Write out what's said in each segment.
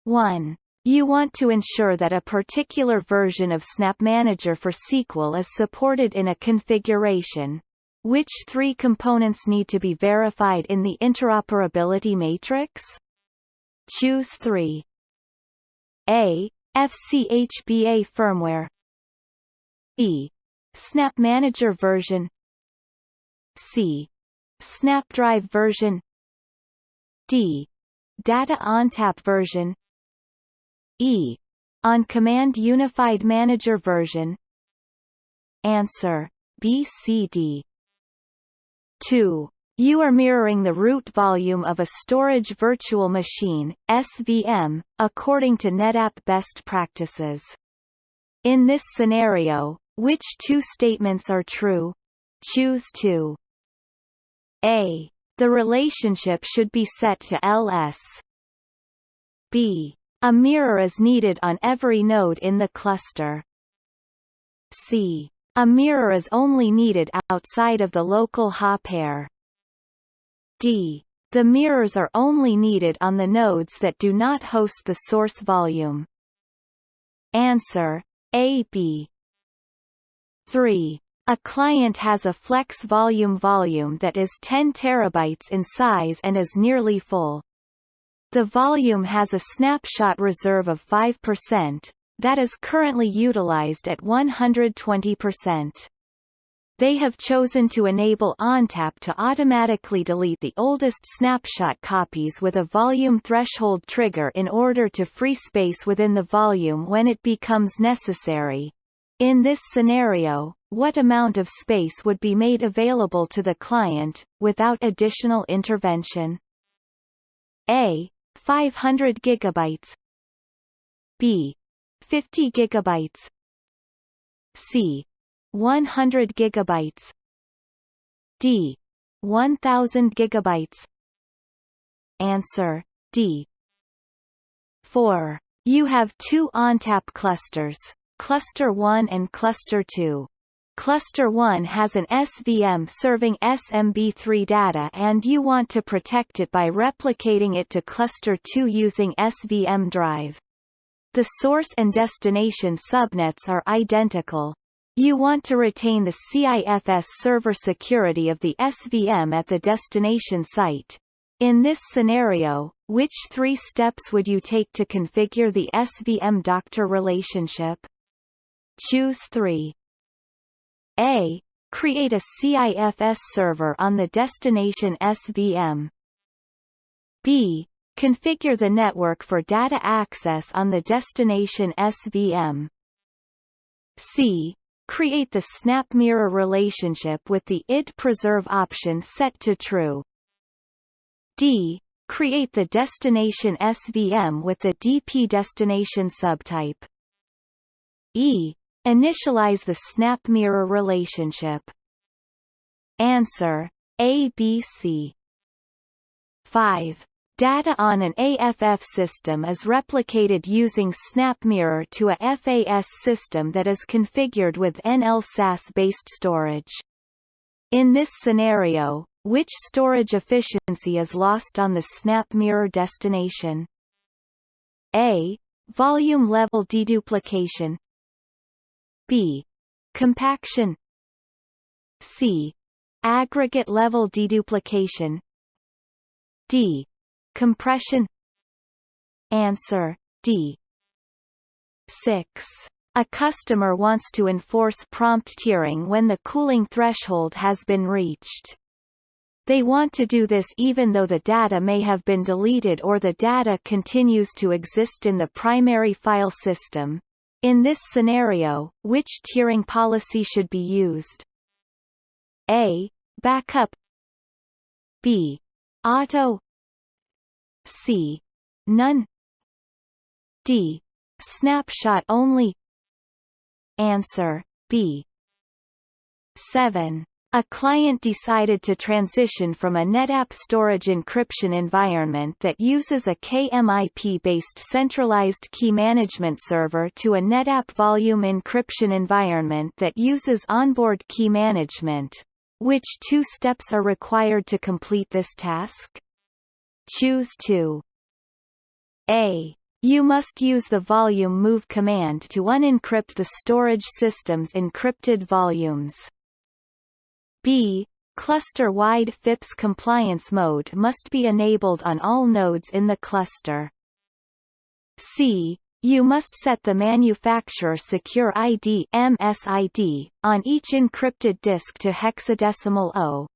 1. You want to ensure that a particular version of Snap Manager for SQL is supported in a configuration. Which three components need to be verified in the interoperability matrix? Choose 3. A. FCHBA firmware. B. Snap Manager version. C. Snapdrive version. D. Data ONTAP version. E. On-Command Unified Manager version. Answer: B, C, D. 2. You are mirroring the root volume of a storage virtual machine, SVM, according to Netapp best practices. In this scenario, which two statements are true? Choose 2. A. The relationship should be set to ls. B. A mirror is needed on every node in the cluster. C. A mirror is only needed outside of the local hop pair. D. The mirrors are only needed on the nodes that do not host the source volume. Answer: A, B. 3. A client has a flex volume that is 10 terabytes in size and is nearly full. The volume has a snapshot reserve of 5%, that is currently utilized at 120%. They have chosen to enable ONTAP to automatically delete the oldest snapshot copies with a volume threshold trigger in order to free space within the volume when it becomes necessary. In this scenario, what amount of space would be made available to the client, without additional intervention? A. 500 GB. B. 50 GB. C. 100 GB. D. 1000 GB. Answer: D. 4. You have two ONTAP clusters, Cluster 1 and Cluster 2. Cluster 1 has an SVM serving SMB3 data and you want to protect it by replicating it to Cluster 2 using SVM drive. The source and destination subnets are identical. You want to retain the CIFS server security of the SVM at the destination site. In this scenario, which three steps would you take to configure the SVM-doctor relationship? Choose 3. A. Create a CIFS server on the destination SVM. B. Configure the network for data access on the destination SVM. C. Create the snap mirror relationship with the id preserve option set to true. D. Create the destination SVM with the DP destination subtype. E. Initialize the snap mirror relationship. Answer: A, B, C. 5. Data on an AFF system is replicated using SnapMirror to a FAS system that is configured with NL-SAS-based storage. In this scenario, which storage efficiency is lost on the SnapMirror destination? A. Volume level deduplication. B. Compaction. C. Aggregate level deduplication. D. Compression. Answer: D. 6. A customer wants to enforce prompt tiering when the cooling threshold has been reached. They want to do this even though the data may have been deleted or the data continues to exist in the primary file system. In this scenario, which tiering policy should be used? A. Backup. B. Auto. C. None. D. Snapshot only. Answer: B. 7. A client decided to transition from a Netapp storage encryption environment that uses a KMIP-based centralized key management server to a Netapp volume encryption environment that uses onboard key management. Which two steps are required to complete this task? Choose 2. A. You must use the volume move command to unencrypt the storage system's encrypted volumes. B. Cluster-wide FIPS compliance mode must be enabled on all nodes in the cluster. C. You must set the manufacturer secure ID (MSID) on each encrypted disk to hexadecimal 0.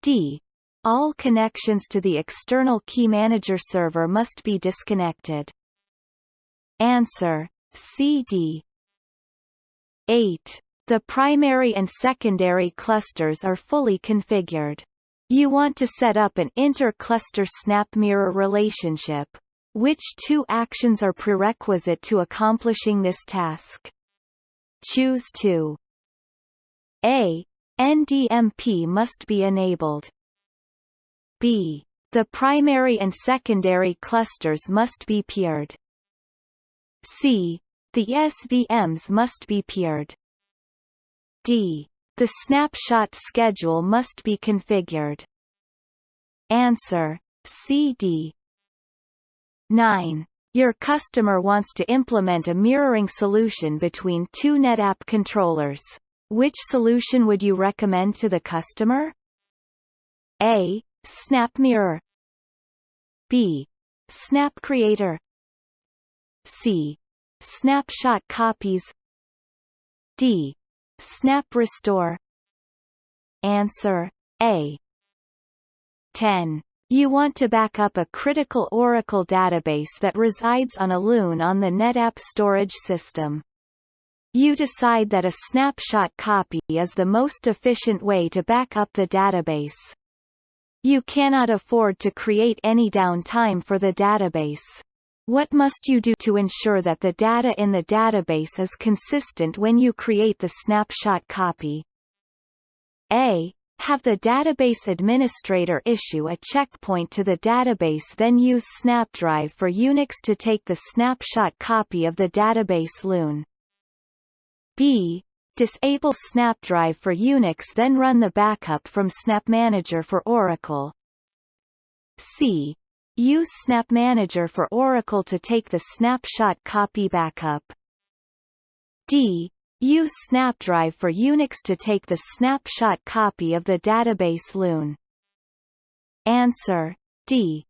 D. All connections to the external key manager server must be disconnected. Answer: CD. 8. The primary and secondary clusters are fully configured. You want to set up an inter-cluster snap mirror relationship. Which two actions are prerequisite to accomplishing this task? Choose two. A. NDMP must be enabled. B. The primary and secondary clusters must be peered. C. The SVMs must be peered. D. The snapshot schedule must be configured. Answer: CD. 9. Your customer wants to implement a mirroring solution between two Netapp controllers. Which solution would you recommend to the customer? A. Snap Mirror. B. Snap Creator. C. Snapshot Copies. D. Snap Restore. Answer: A. 10. You want to back up a critical Oracle database that resides on a LUN on the Netapp storage system. You decide that a snapshot copy is the most efficient way to back up the database. You cannot afford to create any downtime for the database. What must you do to ensure that the data in the database is consistent when you create the snapshot copy? A. Have the database administrator issue a checkpoint to the database, then use Snapdrive for Unix to take the snapshot copy of the database LUN. B. Disable Snapdrive for Unix, then run the backup from SnapManager for Oracle. C. Use SnapManager for Oracle to take the snapshot copy backup. D. Use Snapdrive for Unix to take the snapshot copy of the database LUN. Answer: D.